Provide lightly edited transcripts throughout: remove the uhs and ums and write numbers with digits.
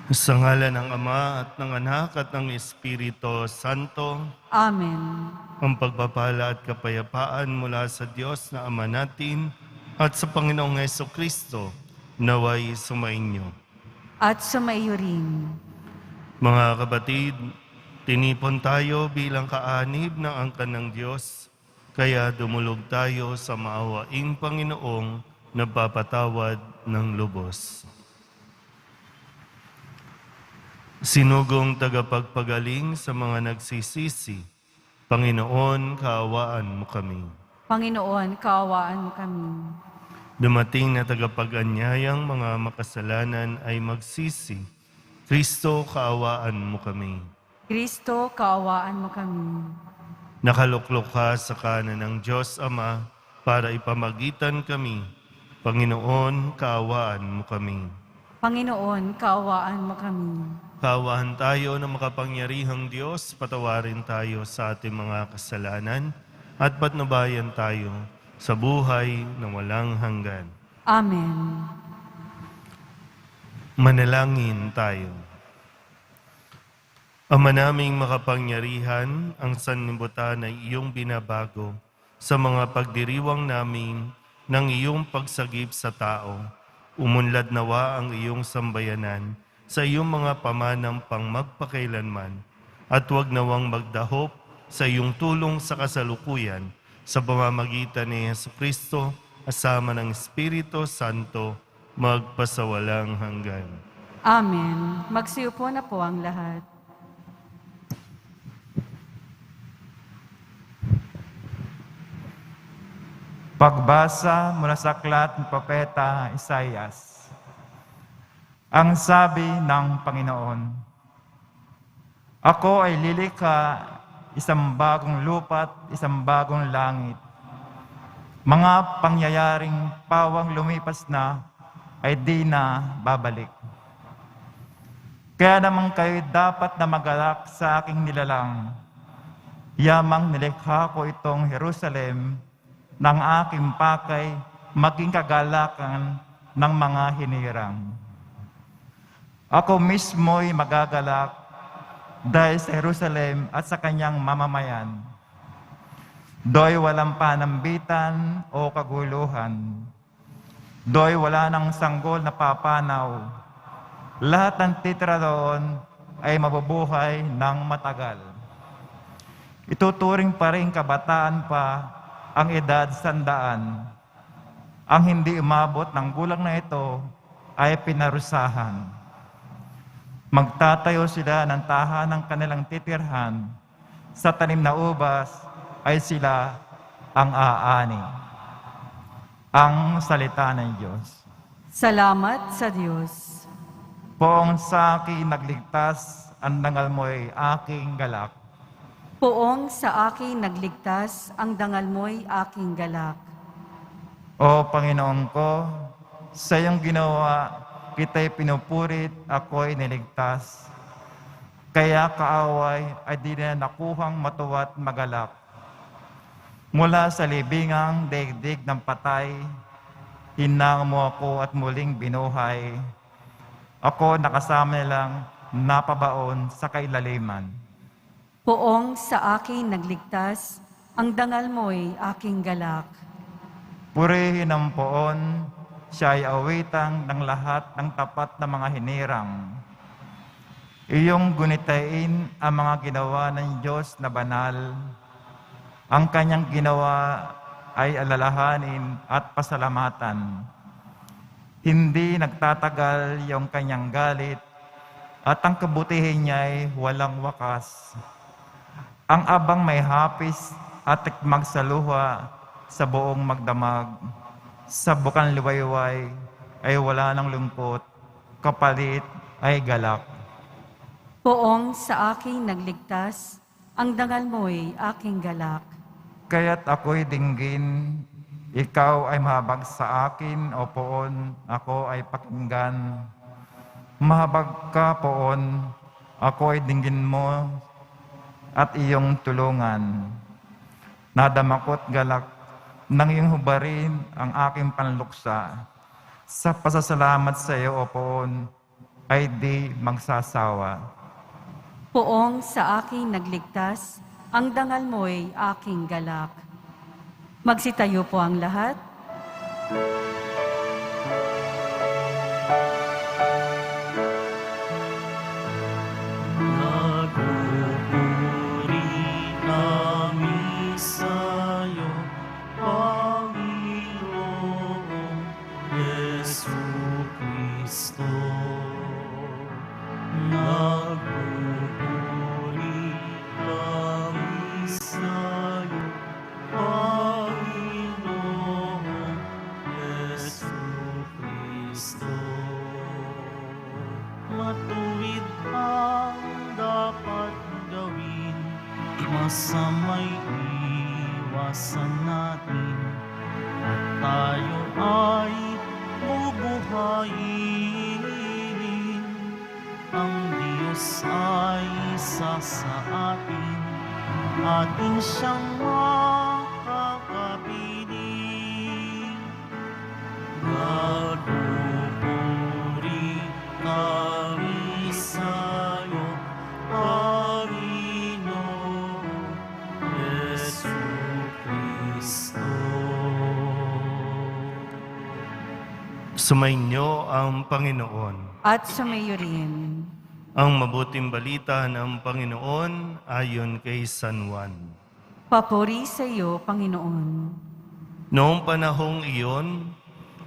Sa ngalan ng Ama at ng Anak at ng Espiritu Santo, Amen. ang pagpapala at kapayapaan mula sa Diyos na Ama natin at sa Panginoong Hesukristo naway sumainyo. At sumaiyo rin. Mga kapatid, tinipon tayo bilang kaanib ng angkan ng Diyos, kaya dumulog tayo sa maawaing Panginoong nagpapatawad ng lubos. Sinugong tagapagpagaling sa mga nagsisisi, Panginoon, kaawaan mo kami. Panginoon, kaawaan mo kami. Dumating na tagapag-anyayang mga makasalanan ay magsisi, Kristo, kaawaan mo kami. Kristo, kaawaan mo kami. Nakaluklok ka sa kanan ng Diyos Ama para ipamagitan kami. Panginoon, kaawaan mo kami. Panginoon, kaawaan mo kami. Kaawaan tayo ng makapangyarihang Diyos, patawarin tayo sa ating mga kasalanan at patnubayan tayo sa buhay na walang hanggan. Amen. Manalangin tayo. Ama naming makapangyarihan, ang sanlibutan ay iyong binabago sa mga pagdiriwang namin ng iyong pagsagip sa tao. Umunlad nawa ang iyong sambayanan sa iyong mga pamanang pang magpakailanman at huwag nawang magdahop sa iyong tulong sa kasalukuyan sa pamamagitan ni Jesucristo kasama ng Espiritu Santo magpasawalang hanggan. Amen. Magsiupo na po ang lahat. Pagbasa mula sa aklat ng Propeta Isaias. Ang sabi ng Panginoon, Ako ay lilikha isang bagong lupa't isang bagong langit. Mga pangyayaring pawang lumipas na ay di na babalik. Kaya naman kayo dapat na magalak sa aking nilalang. Yamang nilikha ko itong Jerusalem ng aking pakay maging kagalakan ng mga hinirang. Ako mismo'y magagalak dahil sa Jerusalem at sa kanyang mamamayan. Do'y walang panambitan o kaguluhan. Do'y wala ng sanggol na papanaw. Lahat ng titira doon ay mabubuhay ng matagal. Ituturing pa rin kabataan pa ang edad 100. Ang hindi umabot ng gulang na ito ay pinarusahan. Magtatayo sila ng tahanang kanilang titirhan. Sa tanim na ubas ay sila ang aani. Ang salita ng Diyos. Salamat sa Diyos. Poong sa akin nagligtas, ang dangal mo'y aking galak. Poong sa akin nagligtas, ang dangal mo'y aking galak. O Panginoon ko, sa iyong ginawa, kita'y pinupurit, ako'y niligtas. Kaya kaaway ay di na nakuhang matuwa't magalak. Mula sa libingang daigdig ng patay, hinang mo ako at muling binuhay. Ako nakasama nilang napabaon sa kailaliman. Poong sa akin nagligtas, ang dangal mo'y aking galak. Purihin ang poon, siya ay awitang ng lahat ng tapat na mga hinirang. Iyong gunitain ang mga ginawa ng Diyos na banal. Ang kanyang ginawa ay alalahanin at pasalamatan. Hindi nagtatagal yung kanyang galit at ang kabutihin niya ay walang wakas. Ang abang may hapis at tikmag sa luha sa buong magdamag. Sa bukang liwayway ay wala ng lungkot, kapalit ay galak. Poong sa akin nagligtas, ang dangal mo'y aking galak. Kaya't ako'y dinggin, ikaw ay mahabag sa akin, o poon, ako ay pakinggan. Mahabag ka, poon, ako ay dinggin mo at iyong tulungan. Nadamakot galak nang iyong hubarin ang aking panluksa. Sa pasasalamat sa iyo, O Poon, ay di magsasawa. Poong sa aking nagligtas, ang dangal mo'y aking galak. Magsitayo po ang lahat. Nagpupuri kami sa'yo, Panginoong Jesucristo. Nagpupuri kami sa'yo, Panginoong Jesucristo. Matuwid ang dapat gawin, masama'y iwasan natin, at tayo ay bubuhayin. Ang Diyos ay isa sa atin, atin siyang makakapiling. Nagpupuri kami sa'yo, Panginoong Jesucristo. Sumainyo ang Panginoon. At sumayo rin. Ang mabuting balita ng Panginoon ayon kay San Juan. Papuri sa iyo, Panginoon. Noong panahong iyon,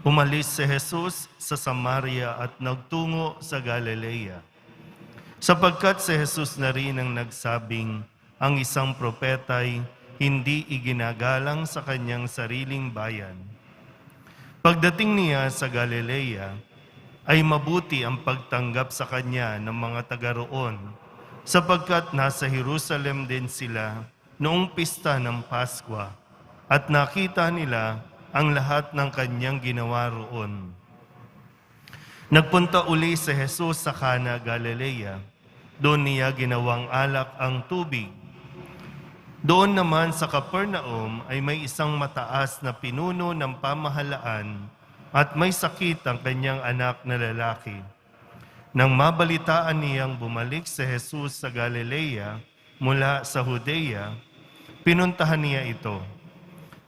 umalis si Jesus sa Samaria at nagtungo sa Galilea. Sapagkat si Jesus na rin ang nagsabing, ang isang propeta'y hindi iginagalang sa kanyang sariling bayan. Pagdating niya sa Galilea, ay mabuti ang pagtanggap sa kanya ng mga taga roon, sapagkat nasa Jerusalem din sila noong pista ng Paskwa, at nakita nila ang lahat ng kanyang ginawa roon. Nagpunta uli si Jesus sa Cana, Galilea. Doon niya ginawang alak ang tubig. Doon naman sa Capernaum ay may isang mataas na pinuno ng pamahalaan at may sakit ang kanyang anak na lalaki. Nang mabalitaan niyang bumalik si Jesus sa Galilea mula sa Judea, pinuntahan niya ito.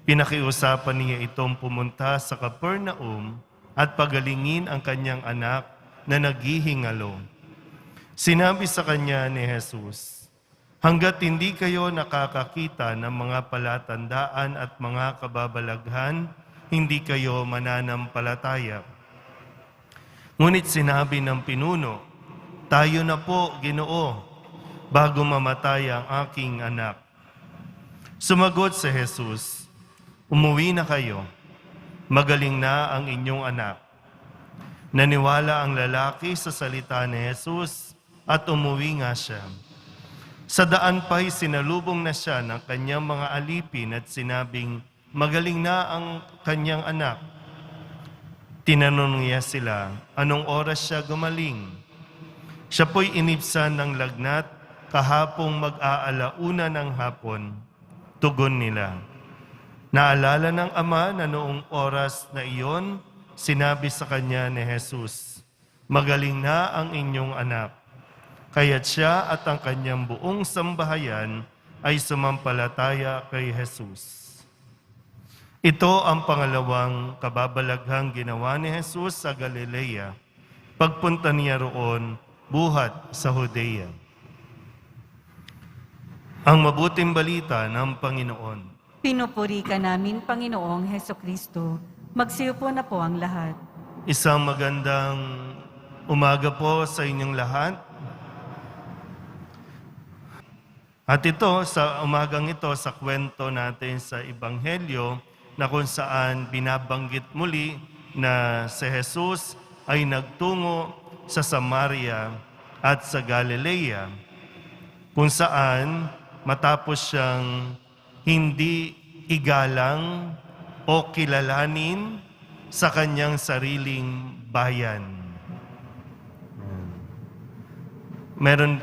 Pinakiusapan niya itong pumunta sa Capernaum at pagalingin ang kanyang anak na naghihingalo. Sinabi sa kanya ni Jesus, hanggat hindi kayo nakakakita ng mga palatandaan at mga kababalaghan, hindi kayo mananampalataya. Ngunit sinabi ng pinuno, tayo na po, Ginoo, bago mamatay ang aking anak. Sumagot si Jesus, umuwi na kayo, magaling na ang inyong anak. Naniwala ang lalaki sa salita ni Jesus at umuwi nga siya. Sa daan pa'y sinalubong na siya ng kanyang mga alipin at sinabing, magaling na ang kanyang anak. Tinanong niya sila, anong oras siya gumaling? Siya po'y inibsan ng lagnat kahapong mag-aalauna ng hapon. Tugon nila. Naalala ng ama na noong oras na iyon, sinabi sa kanya ni Jesus, magaling na ang inyong anak. Kaya't siya at ang kanyang buong sambahayan ay sumampalataya kay Jesus. Ito ang pangalawang kababalaghang ginawa ni Jesus sa Galilea. Pagpunta niya roon, buhat sa Judea. Ang mabuting balita ng Panginoon. Pinupuri ka namin, Panginoong Hesukristo. Magsiupo na po ang lahat. Isang magandang umaga po sa inyong lahat. At ito, sa umagang ito, sa kwento natin sa Ebanghelyo, na kung saan binabanggit muli na si Jesus ay nagtungo sa Samaria at sa Galilea, kung saan matapos siyang hindi igalang o kilalanin sa kanyang sariling bayan. Meron,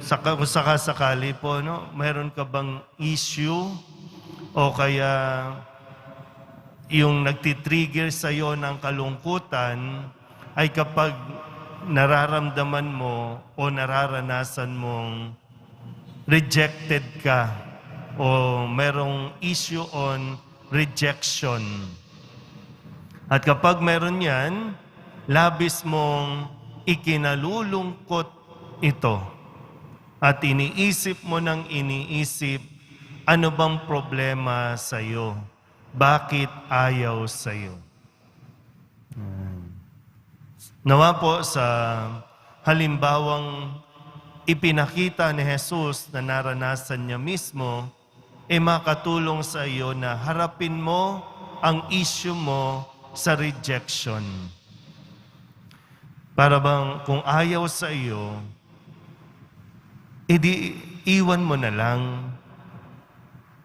kung sakasakali po, no? Meron ka bang issue o kaya yung nagtitrigger sa iyo ng kalungkutan ay kapag nararamdaman mo o nararanasan mong rejected ka o merong issue on rejection. At kapag meron yan, labis mong ikinalulungkot ito. At iniisip mo ng iniisip, ano bang problema sa iyo? Bakit ayaw sa iyo? Nawa po sa halimbawang ipinakita ni Jesus na naranasan niya mismo, makatulong sa iyo na harapin mo ang issue mo sa rejection. Para bang kung ayaw sa iyo, edi iwan mo na lang.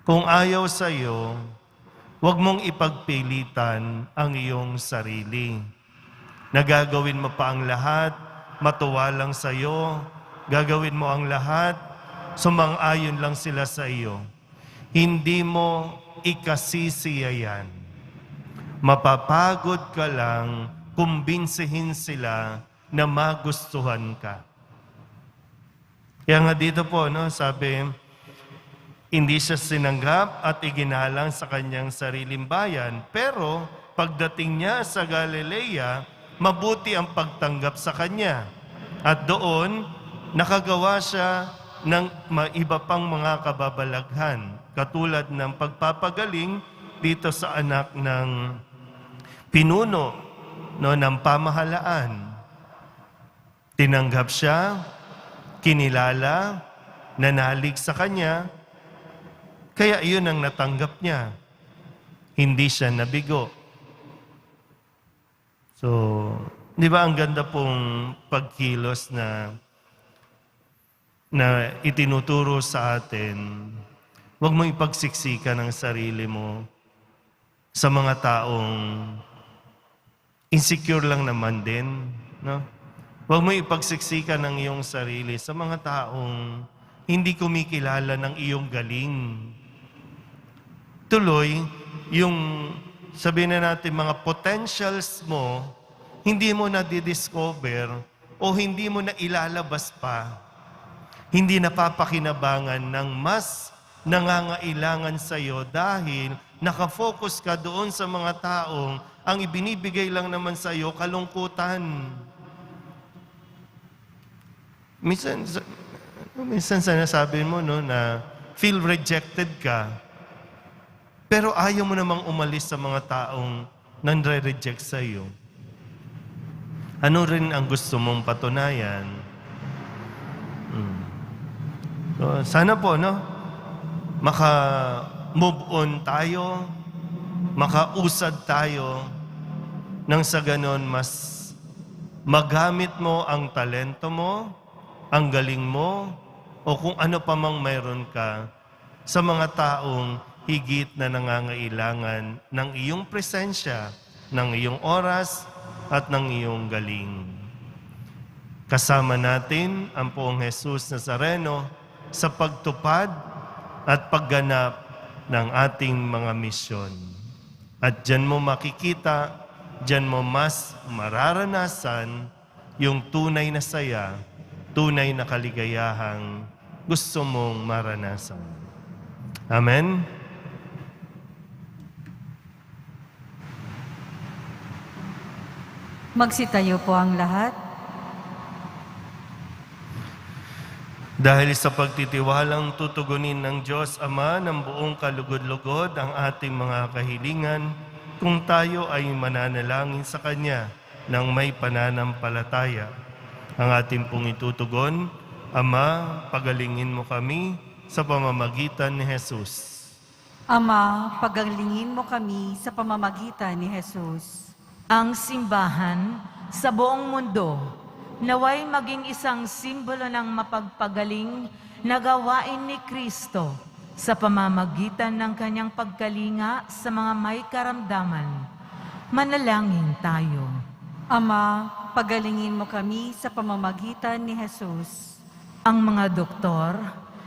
Kung ayaw sa iyo, huwag mong ipagpilitan ang iyong sarili. Nagagawin mo pa ang lahat, matuwa lang sa iyo, gagawin mo ang lahat, sumang-ayon lang sila sa iyo. Hindi mo ikasisiya yan. Mapapagod ka lang, kumbinsihin sila na magustuhan ka. Kaya nga dito po, sabi, hindi siya sinanggap at iginalang sa kanyang sariling bayan, pero pagdating niya sa Galilea, mabuti ang pagtanggap sa kanya. At doon, nakagawa siya ng iba pang mga kababalaghan, katulad ng pagpapagaling dito sa anak ng pinuno ng pamahalaan. Tinanggap siya, kinilala, nanalig sa kanya, kaya iyon ang natanggap niya. Hindi siya nabigo. So, di ba ang ganda pong pagkilos na itinuturo sa atin, huwag mo ipagsiksikan ang sarili mo sa mga taong insecure lang naman din. No? Huwag mo ipagsiksikan ang iyong sarili sa mga taong hindi kumikilala ng iyong galing. Tuloy, yung sabihin na natin mga potentials mo, hindi mo na didiscover o hindi mo na ilalabas pa. Hindi napapakinabangan ng mas nangangailangan sa iyo dahil nakafocus ka doon sa mga taong ang ibinibigay lang naman sa iyo kalungkutan. Minsan sinasabi mo na feel rejected ka, pero ayaw mo namang umalis sa mga taong nandre-reject sa iyo. Ano rin ang gusto mong patunayan? So, sana po, maka-move on tayo, makausad tayo, nang sa ganon mas magamit mo ang talento mo, ang galing mo, o kung ano pa mang mayroon ka sa mga taong higit na nangangailangan ng iyong presensya, ng iyong oras, at ng iyong galing. Kasama natin ang poong Jesus Nazareno sa pagtupad at pagganap ng ating mga misyon. At diyan mo makikita, diyan mo mas mararanasan yung tunay na saya, tunay na kaligayahang gusto mong maranasan. Amen? Magsitayo po ang lahat. Dahil sa pagtitiwalang tutugunin ng Diyos Ama ng buong kalugod-lugod ang ating mga kahilingan, kung tayo ay mananalangin sa Kanya ng may pananampalataya. Ang ating pong itutugon, Ama, pagalingin mo kami sa pamamagitan ni Jesus. Ama, pagalingin mo kami sa pamamagitan ni Jesus. Ang simbahan sa buong mundo naway maging isang simbolo ng mapagpagaling na gawain ni Kristo sa pamamagitan ng kanyang pagkalinga sa mga may karamdaman. Manalangin tayo. Ama, pagalingin mo kami sa pamamagitan ni Jesus. Ang mga doktor,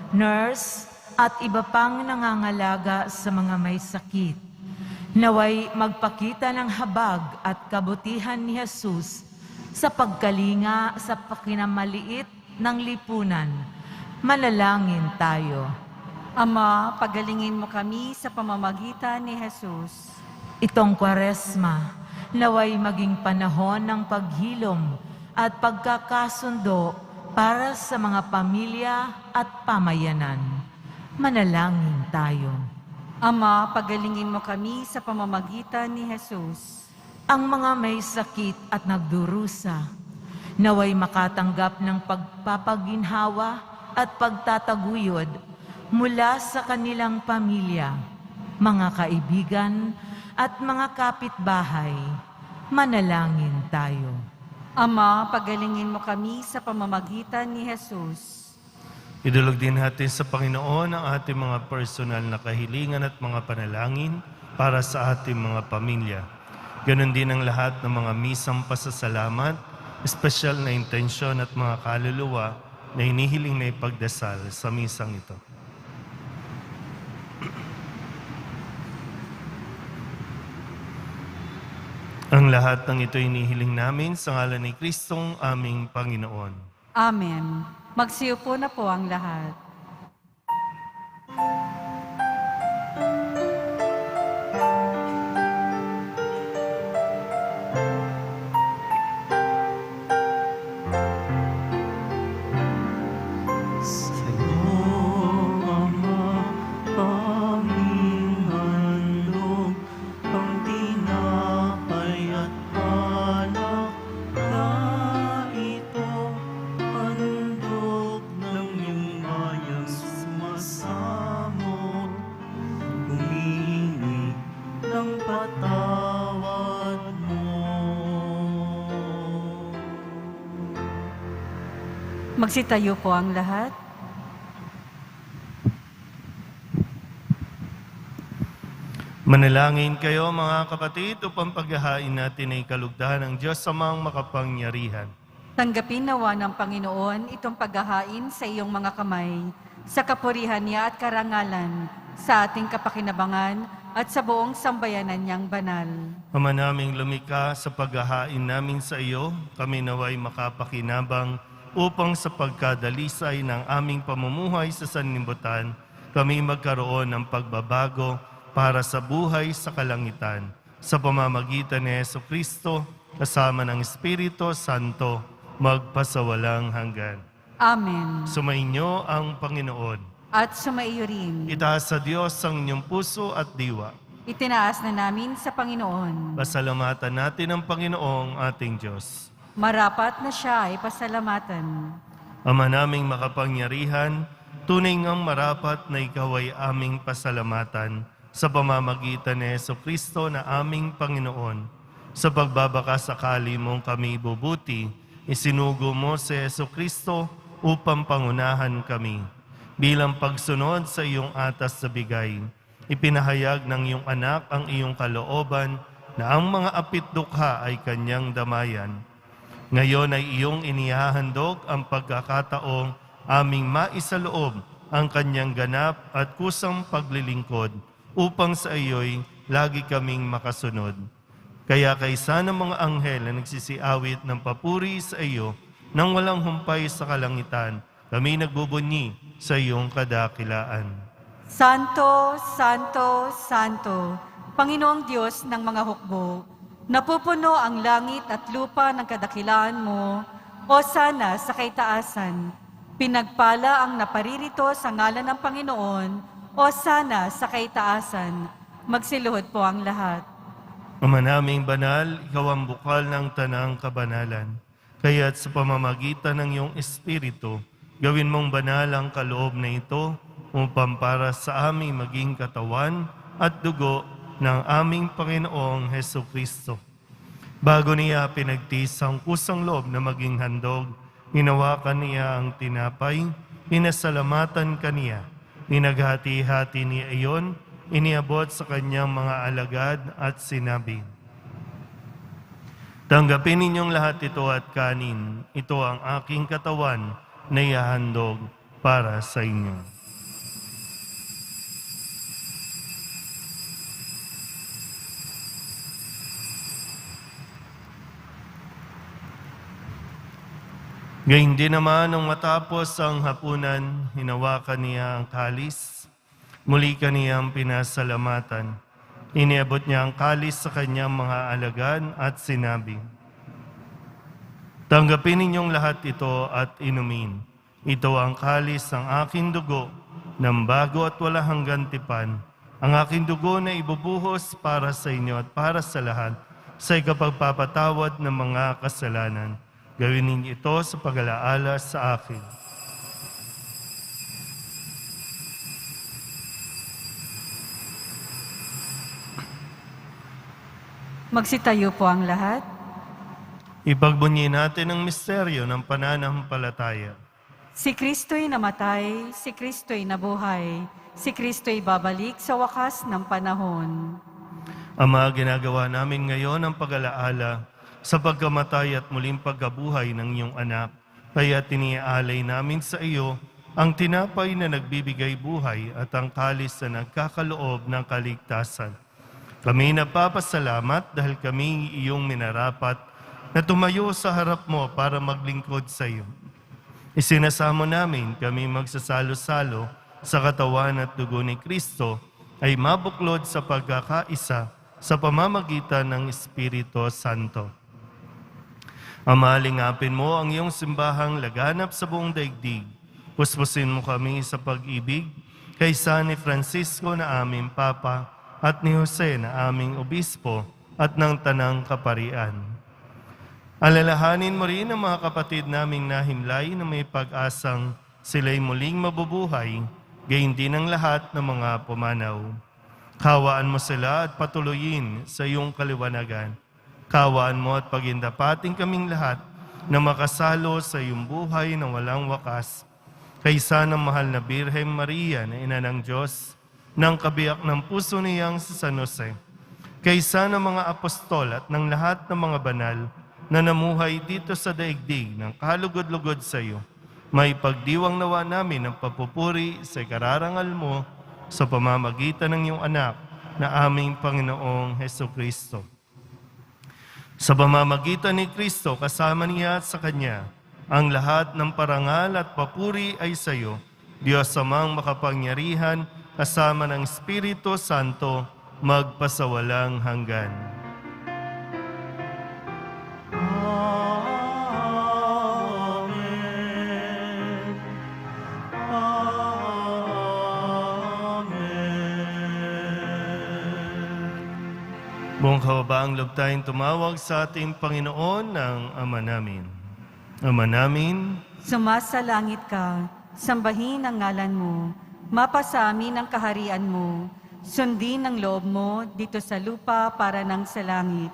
nurse, at iba pang nangangalaga sa mga may sakit, naway magpakita ng habag at kabutihan ni Jesus sa pagkalinga sa pakinamaliit ng lipunan. Manalangin tayo. Ama, pagalingin mo kami sa pamamagitan ni Jesus. Itong Kwaresma, naway maging panahon ng paghilom at pagkakasundo para sa mga pamilya at pamayanan. Manalangin tayo. Ama, pagalingin mo kami sa pamamagitan ni Jesus. Ang mga may sakit at nagdurusa, naway makatanggap ng pagpapaginhawa at pagtataguyod mula sa kanilang pamilya, mga kaibigan at mga kapitbahay. Manalangin tayo. Ama, pagalingin mo kami sa pamamagitan ni Jesus. Idulog din natin sa Panginoon ang ating mga personal na kahilingan at mga panalangin para sa ating mga pamilya. Ganon din ang lahat ng mga misang pasasalamat, espesyal na intensyon at mga kaluluwa na hinihiling na ipagdasal sa misang ito. Ang lahat ng ito hinihiling namin sa ngalan ni Kristong aming Panginoon. Amen. Magsiupo na po ang lahat. Magsitayo po ang lahat. Manalangin kayo mga kapatid upang paghahain natin ay kalugdahan ng Diyos Amang makapangyarihan. Tanggapin nawa ng Panginoon itong paghahain sa iyong mga kamay, sa kapurihan niya at karangalan, sa ating kapakinabangan at sa buong sambayanan niyang banal. Ama naming lumikha, sa paghahain namin sa iyo, kami naway makapakinabang upang sa pagkadalisay ng aming pamumuhay sa sanlibutan, kami magkaroon ng pagbabago para sa buhay sa kalangitan. Sa pamamagitan ni Jesucristo, kasama ng Espiritu Santo, magpasawalang hanggan. Amen. Sumainyo ang Panginoon. At sumaiyo rin. Itaas sa Diyos ang inyong puso at diwa. Itinaas na namin sa Panginoon. Pasalamatan natin ang Panginoong ating Diyos. Marapat na siya ay pasalamatan. Ama naming makapangyarihan, tunay ngang marapat na ikaw ay aming pasalamatan sa pamamagitan ni Jesucristo na aming Panginoon. Sa pagbabakasakali mong kami bubuti, isinugo mo si Jesucristo upang pangunahan kami. Bilang pagsunod sa iyong atas sa bigay, ipinahayag ng iyong anak ang iyong kalooban na ang mga apitdukha ay kanyang damayan. Ngayon ay iyong inihahandog ang pagkakataong aming maisaloob ang kanyang ganap at kusang paglilingkod upang sa iyo'y lagi kaming makasunod. Kaya kaysa ng mga anghel na nagsisiawit ng papuri sa iyo nang walang humpay sa kalangitan, kami nagbubunyi sa iyong kadakilaan. Santo, Santo, Santo, Panginoong Diyos ng mga hukbo, napupuno ang langit at lupa ng kadakilaan mo, o sana sa kaitaasan. Pinagpala ang naparirito sa ngalan ng Panginoon, o sana sa kaitaasan. Magsiluhod po ang lahat. Ama naming banal, ikaw ang bukal ng tanang kabanalan. Kaya't sa pamamagitan ng iyong Espiritu, gawin mong banal ang kaloob na ito upang para sa aming maging katawan at dugo ng aming Panginoong Hesukristo. Bago niya pinagtiis ang kusang loob na maging handog, hinawakan niya ang tinapay, pinasalamatan kaniya, pinaghati-hati niya iyon, iniabot sa kanyang mga alagad at sinabi, "Tanggapin ninyong lahat ito at kanin, ito ang aking katawan na ihahandog para sa inyo." Gayun din naman nung matapos ang hapunan, hinawakan niya ang kalis, muli kaniyang pinasalamatan. Iniabot niya ang kalis sa kanyang mga alagad at sinabi, "Tanggapin ninyong lahat ito at inumin. Ito ang kalis ng aking dugo, ng bago at wala hanggang tipan. Ang aking dugo na ibubuhos para sa inyo at para sa lahat, sa ikapagpapatawad ng mga kasalanan. Gawin ninyo ito sa pag-alaala sa akin." Magsitayo po ang lahat. Ipagbunyi natin ang misteryo ng pananampalataya. Si Kristo'y namatay, si Kristo'y nabuhay, si Kristo'y babalik sa wakas ng panahon. Ama, ginagawa namin ngayon ang pag-alaala sa pagkamatay at muling pagkabuhay ng iyong anak. Kaya tiniaalay namin sa iyo ang tinapay na nagbibigay buhay at ang kalis na nagkakaloob ng kaligtasan. Kami nagpapasalamat dahil kami iyong minarapat na tumayo sa harap mo para maglingkod sa iyo. Isinasamo namin kami magsasalo-salo sa katawan at dugo ni Kristo ay mabuklod sa pagkakaisa sa pamamagitan ng Espiritu Santo. Ama, lingapin mo ang iyong simbahang laganap sa buong daigdig. Puspusin mo kami sa pag-ibig kaysa ni Francisco na aming Papa at ni Jose na aming Obispo at ng Tanang Kaparian. Alalahanin mo rin ang mga kapatid naming nahimlay na may pag-asang sila'y muling mabubuhay, gayon din ang lahat ng mga pumanaw. Kawaan mo sila at patuloyin sa iyong kaliwanagan. Kawaan mo at pagindapating kaming lahat na makasalo sa iyong buhay na walang wakas. Kaysa ng mahal na Birhen Maria na Ina ng Diyos, ng kabiyak ng puso niyang si San Jose, kaysa ng mga apostol at ng lahat ng mga banal na namuhay dito sa daigdig ng kalugod-lugod sa iyo, may pagdiwang nawa namin ang papupuri sa kararangal mo sa pamamagitan ng iyong anak na aming Panginoong Hesukristo. Sa pamamagitan ni Kristo, kasama niya at sa Kanya, ang lahat ng parangal at papuri ay sa iyo, Diyos amang makapangyarihan, kasama ng Espiritu Santo, magpasawalang hanggan. Amen. Amen. Buong kababaang loob tayong tumawag sa ating Panginoon ng Ama namin. Ama namin, Sumasalangit ka, sambahin ang ngalan mo, mapasa amin ang kaharian mo, sundin ang loob mo dito sa lupa para nang sa langit.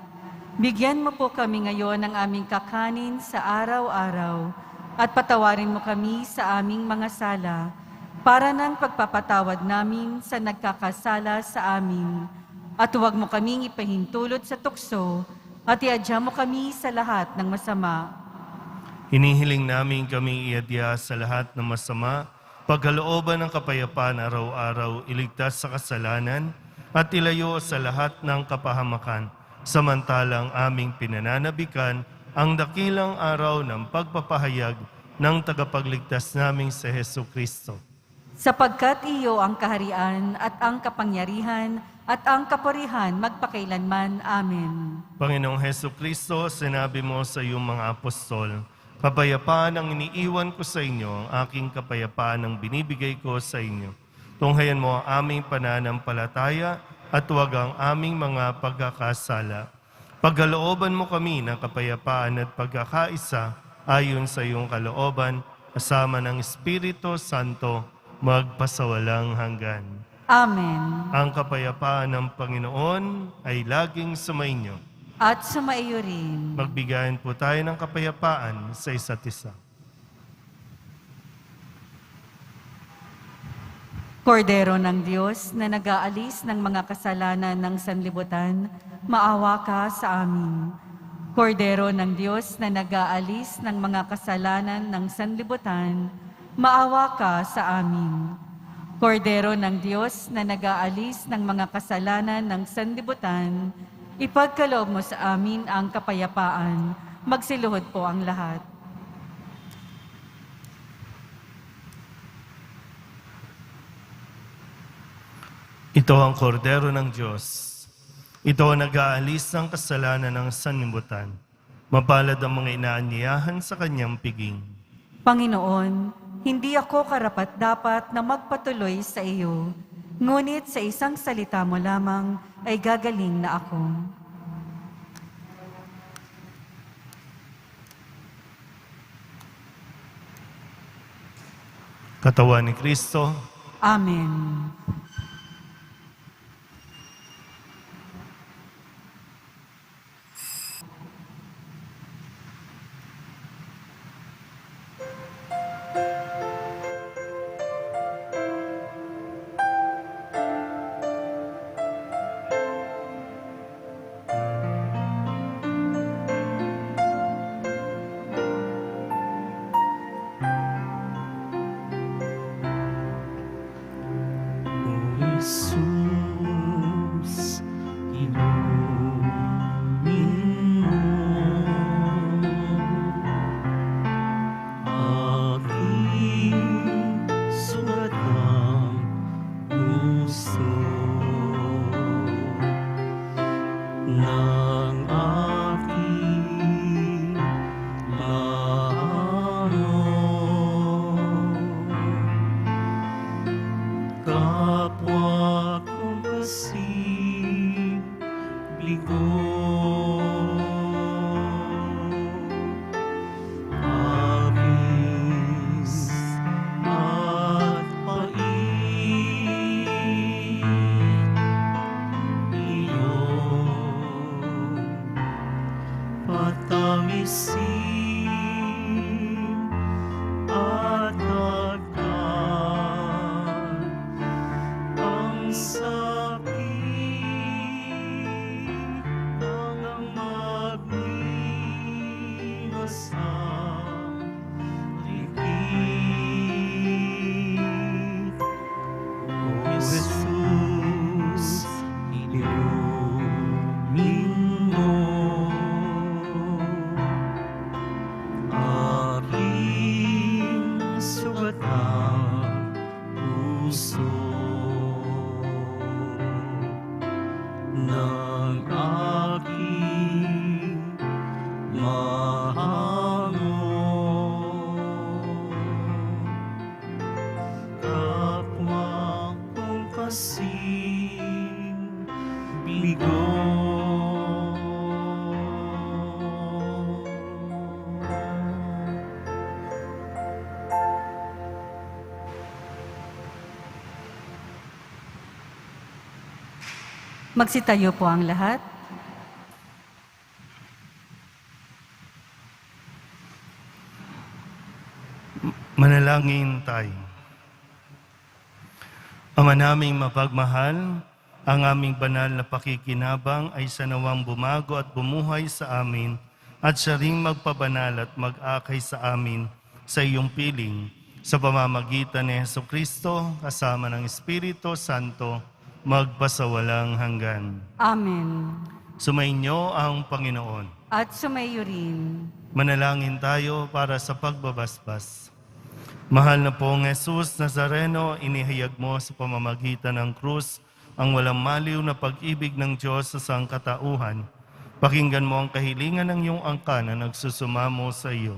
Bigyan mo po kami ngayon ng aming kakanin sa araw-araw at patawarin mo kami sa aming mga sala para nang pagpapatawad namin sa nagkakasala sa amin. At huwag mo kaming ipahintulot sa tukso at iadya mo kami sa lahat ng masama. hinihiling namin kami iadya sa lahat ng masama, pagkalooban ng kapayapaan araw-araw, iligtas sa kasalanan, at ilayo sa lahat ng kapahamakan, samantalang aming pinananabikan ang dakilang araw ng pagpapahayag ng tagapagligtas naming si Hesukristo. Sapagkat iyo ang kaharian at ang kapangyarihan at ang kapurihan magpakailanman. Amen. Panginoong Hesukristo, sinabi mo sa iyong mga apostol, "Kapayapaan ang iniiwan ko sa inyo, ang aking kapayapaan ang binibigay ko sa inyo. Tunghayan mo ang aming pananampalataya at huwag ang aming mga pagkakasala. Pagkalooban mo kami ng kapayapaan at pagkakaisa ayon sa iyong kalooban, kasama ng Espiritu Santo, magpasawalang hanggan." Amen. Ang kapayapaan ng Panginoon ay laging sumainyo. At sumaiyo rin. Magbigayan po tayo ng kapayapaan sa isa't isa. Kordero ng Diyos na nag-aalis ng mga kasalanan ng sanlibutan, maawa ka sa amin. Kordero ng Diyos na nag-aalis ng mga kasalanan ng sanlibutan, maawa ka sa amin. Kordero ng Diyos na nag-aalis ng mga kasalanan ng sanlibutan, ipagkaloob mo sa amin ang kapayapaan. Magsiluhod po ang lahat. Ito ang kordero ng Diyos. Ito ang nag-aalis ng kasalanan ng sanlibutan. Mapalad ang mga inaanyayahan sa kanyang piging. Panginoon, hindi ako karapat-dapat na magpatuloy sa iyo, ngunit sa isang salita mo lamang ay gagaling na ako. Katawan ni Kristo, Amen. Jesus, inumin mo aking sugatang puso ng aking kapwa kong kasing bigo. Amis at pait, iyong patamisin at hagdan ang sakit ng maglingasang ligid. O Jesus, inumin mo aking sugatang puso ng aking kapwa kong kasing bigo. Magsitayo po ang lahat. manalangin tayo. Ama naming mapagmahal, ang aming banal na pakikinabang ay sanawang bumago at bumuhay sa amin at siya ring magpabanal at mag-akay sa amin sa iyong piling sa pamamagitan ni Jesucristo kasama ng Espiritu Santo magpasawalang hanggan. Amen. Sumainyo ang Panginoon. At sumayo rin. Manalangin tayo para sa pagbabasbas. Mahal na pong Jesus Nazareno, inihayag mo sa pamamagitan ng krus ang walang maliw na pag-ibig ng Diyos sa sangkatauhan. Pakinggan mo ang kahilingan ng iyong angka na nagsusumamo sa iyo.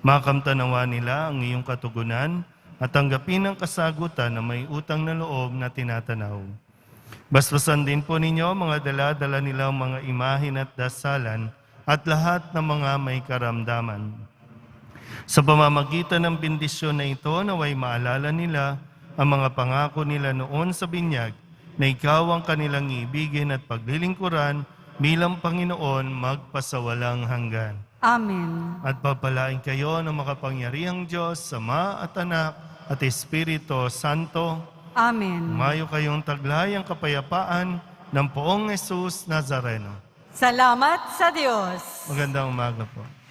Makamtanawa nila ang iyong katugunan at tanggapin ang kasagutan na may utang na loob na tinatanaw. Basbasan din po ninyo mga dala-dala nilang mga imahin at dasalan at lahat ng mga may karamdaman. Sa pamamagitan ng bendisyon na ito, naway maalala nila ang mga pangako nila noon sa binyag na ikaw ang kanilang ibigin at paglilingkuran bilang Panginoon magpasawalang hanggan. Amen. At papalain kayo ng makapangyarihang Diyos, Ama at Anak at Espiritu Santo. Amen. Mayo kayong taglay ang kapayapaan ng poong Jesus Nazareno. Salamat sa Diyos. Magandang umaga po.